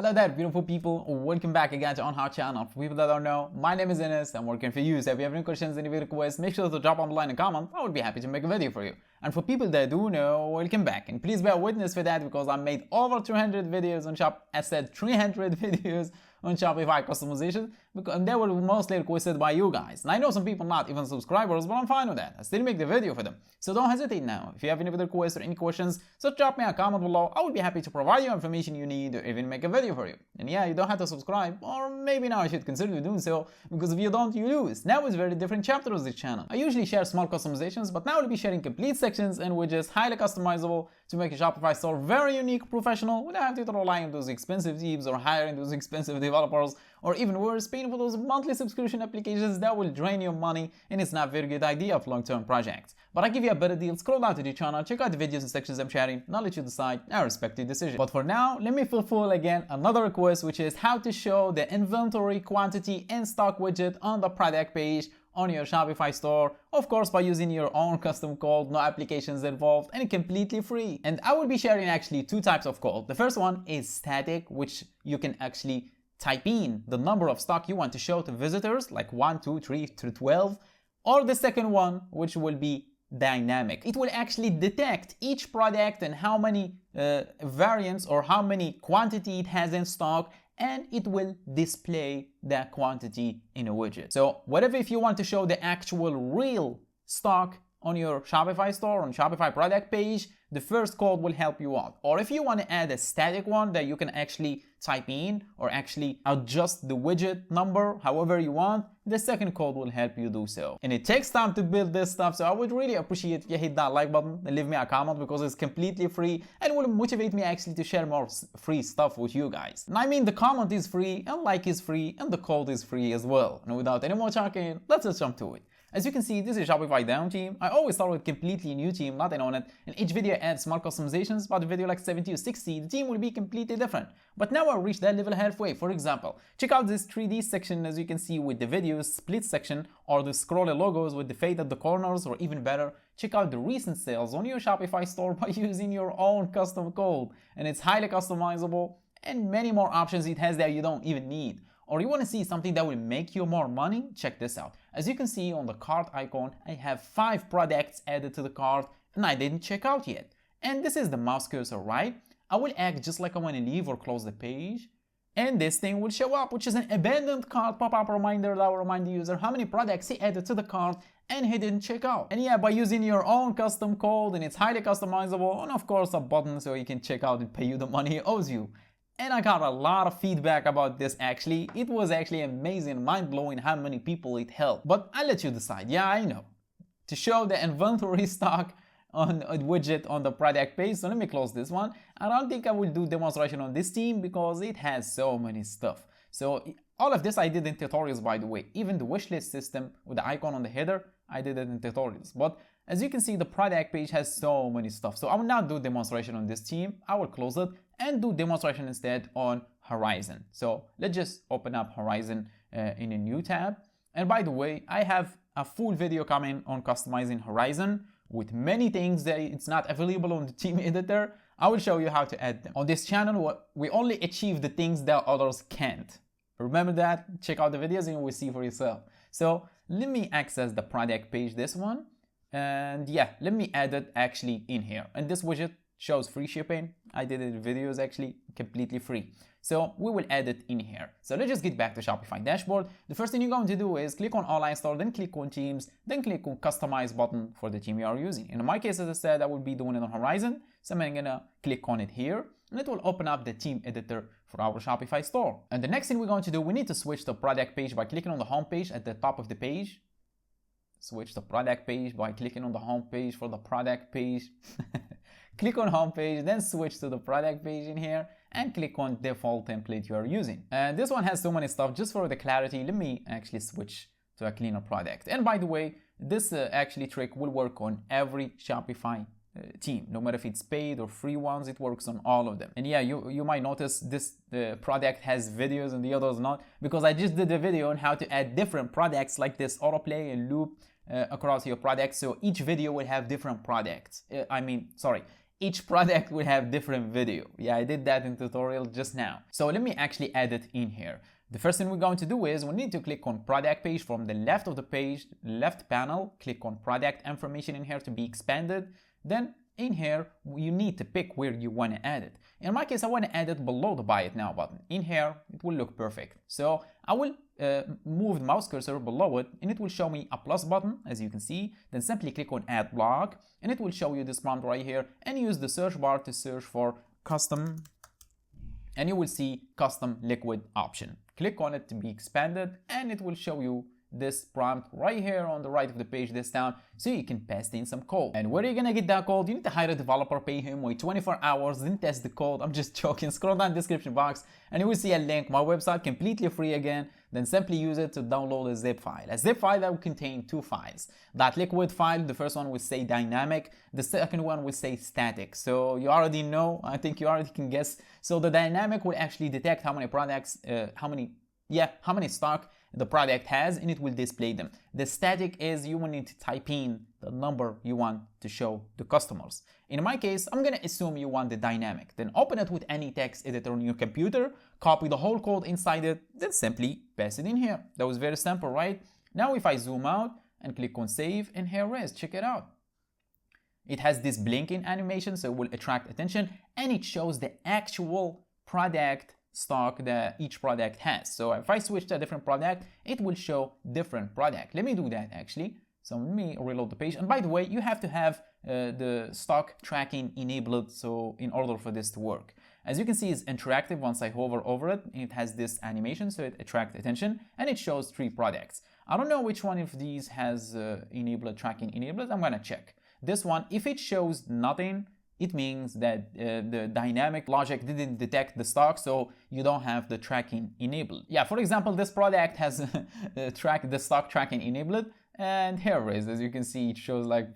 Hello there, beautiful people. Welcome back again to On How channel. For people that don't know, my name is Enes. I'm working for you. So if you have any questions, any requests, make sure to drop on the line and comment. I would be happy to make a video for you. And for people that do know, welcome back. And please bear witness for that because I made over 300 videos on I said 300 videos on Shopify customization, and they were mostly requested by you guys. And I know some people not even subscribers, but I'm fine with that. I still make the video for them. So don't hesitate now. If you have any other requests or any questions, just drop me a comment below. I will be happy to provide you information you need or even make a video for you. And yeah, you don't have to subscribe, or maybe now I should consider doing so, because if you don't, you lose. Now it's a very different chapter of this channel. I usually share small customizations, but now I'll be sharing complete sections and widgets highly customizable to make a Shopify store very unique, professional, without having to rely on those expensive teams or hiring those expensive developers, or even worse, paying for those monthly subscription applications that will drain your money, and it's not a very good idea of long-term projects. But I give you a better deal. Scroll down to the channel, check out the videos and sections I'm sharing, and I'll let you decide. I respect your decision. But for now, let me fulfill again another request, which is how to show the inventory quantity in stock widget on the product page on your Shopify store, of course by using your own custom code, no applications involved, and completely free. And I will be sharing actually two types of code. The first one is static, which you can actually type in the number of stock you want to show to visitors, like 1, 2, 3 to 12, or the second one, which will be dynamic. It will actually detect each product and how many variants or how many quantity it has in stock, and it will display that quantity in a widget. So whatever, if you want to show the actual real stock on your Shopify store, on Shopify product page, the first code will help you out. Or if you want to add a static one that you can actually type in or actually adjust the widget number however you want, the second code will help you do so. And it takes time to build this stuff, so I would really appreciate if you hit that like button and leave me a comment, because it's completely free and will motivate me actually to share more free stuff with you guys. And I mean, the comment is free, and like is free, and the code is free as well. And without any more talking, let's just jump to it. As you can see, this is Shopify Down team. I always start with completely new team, nothing on it, and each video adds small customizations. But the video like 70 or 60, the team will be completely different. But now I'll reach that level halfway. For example, check out this 3D section, as you can see, with the videos split section, or the scroller logos with the fade at the corners, or even better, check out the recent sales on your Shopify store by using your own custom code. And it's highly customizable, and many more options it has that you don't even need. Or you want to see something that will make you more money? Check this out. As you can see on the cart icon, I have 5 products added to the cart and I didn't check out yet. And this is the mouse cursor, right? I will act just like I want to leave or close the page, and this thing will show up, which is an abandoned cart pop-up reminder that will remind the user how many products he added to the cart and he didn't check out. And yeah, by using your own custom code, and it's highly customizable, and of course a button so you can check out and pay you the money he owes you. And I got a lot of feedback about this actually. It was actually amazing, mind-blowing how many people it helped. But I'll let you decide. Yeah, I know. To show the inventory stock on a widget on the product page. So let me close this one. I don't think I will do demonstration on this team because it has so many stuff. So all of this I did in tutorials, by the way. Even the wishlist system with the icon on the header, I did it in tutorials. But as you can see, the product page has so many stuff. So I will not do demonstration on this team. I will close it and do demonstration instead on Horizon. So let's just open up Horizon in a new tab. And by the way, I have a full video coming on customizing Horizon with many things that it's not available on the team editor. I will show you how to add them. On this channel, we only achieve the things that others can't. Remember that? Check out the videos and you will see for yourself. So let me access the product page, this one. And yeah, let me add it actually in here. And this widget shows free shipping. I did it in videos actually completely free. So we will add it in here. So let's just get back to Shopify dashboard. The first thing you're going to do is click on online store, then click on teams, then click on customize button for the team you are using. In my case, as I said, I will be doing it on Horizon. So I'm gonna click on it here, and it will open up the team editor for our Shopify store. And the next thing we're going to do, we need to switch the product page by clicking on the home page at the top of the page. Switch the product page by clicking on the home page for the product page. Click on home page, then switch to the product page in here and click on default template you are using. And this one has so many stuff. Just for the clarity, let me actually switch to a cleaner product. And by the way, this actually trick will work on every Shopify team, no matter if it's paid or free ones, it works on all of them. And yeah, you might notice this product has videos and the others not, because I just did a video on how to add different products like this autoplay and loop across your products. So each video will have different products. each product will have different video. Yeah, I did that in tutorial just now. So let me actually add it in here. The first thing we're going to do is we need to click on product page from the left of the page, left panel, click on product information in here to be expanded. Then in here, you need to pick where you want to add it. In my case, I want to add it below the buy it now button. In here, it will look perfect. So I will move the mouse cursor below it and it will show me a plus button, as you can see. Then simply click on add block and it will show you this prompt right here, and use the search bar to search for custom, and you will see custom liquid option. Click on it to be expanded and it will show you this prompt right here on the right of the page this time, so you can paste in some code. And where are you gonna get that code? You need to hire a developer, pay him, wait 24 hours, then test the code. I'm just joking. Scroll down the description box and you will see a link, my website, completely free again. Then simply use it to download a zip file. A zip file that will contain two files. That liquid file, the first one will say dynamic, the second one will say static. So you already know, I think you already can guess. So the dynamic will actually detect how many products, how many stock the product has, and it will display them. The static is you will need to type in the number you want to show the customers. In my case, I'm gonna assume you want the dynamic. Then open it with any text editor on your computer, copy the whole code inside it, then simply paste it in here. That was very simple, right? Now if I zoom out and click on save, and here it is, check it out. It has this blinking animation, so it will attract attention, and it shows the actual product stock that each product has. So if I switch to a different product, it will show different product. Let me do that actually. So let me reload the page. And by the way, you have to have the stock tracking enabled, so in order for this to work. As you can see, it's interactive. Once I hover over it, it has this animation, so it attracts attention, and it shows 3 products. I don't know which one of these has enabled tracking enabled. I'm gonna check. This one, if it shows nothing, it means that the dynamic logic didn't detect the stock, so you don't have the tracking enabled. Yeah, for example, this product has the stock tracking enabled, and here it is. As you can see, it shows like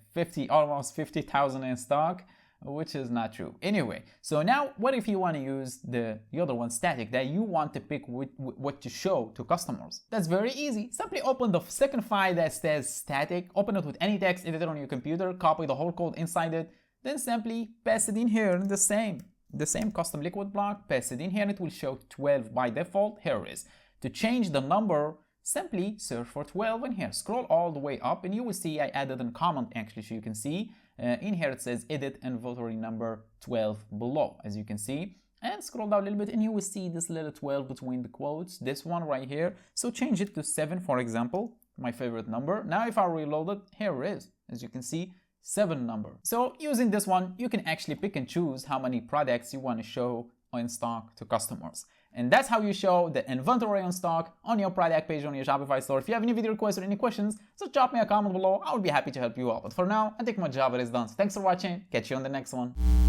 almost 50,000 in stock, which is not true. Anyway, so now what if you want to use the other one, static, that you want to pick what to show to customers? That's very easy. Simply open the second file that says static, open it with any text editor on your computer, copy the whole code inside it, then simply paste it in here, the same custom liquid block, paste it in here, and it will show 12 by default. Here it is. To change the number, simply search for 12 in here. Scroll all the way up and you will see I added a comment actually, so you can see in here it says edit inventory number 12 below, as you can see. And scroll down a little bit and you will see this little 12 between the quotes, this one right here. So change it to 7, for example, my favorite number. Now if I reload it, here it is, as you can see, 7 number. So using this one, you can actually pick and choose how many products you want to show in stock to customers. And that's how you show the inventory on stock on your product page on your Shopify store. If you have any video requests or any questions, just drop me a comment below. I would be happy to help you out. But for now, I think my job is done. So thanks for watching. Catch you on the next one.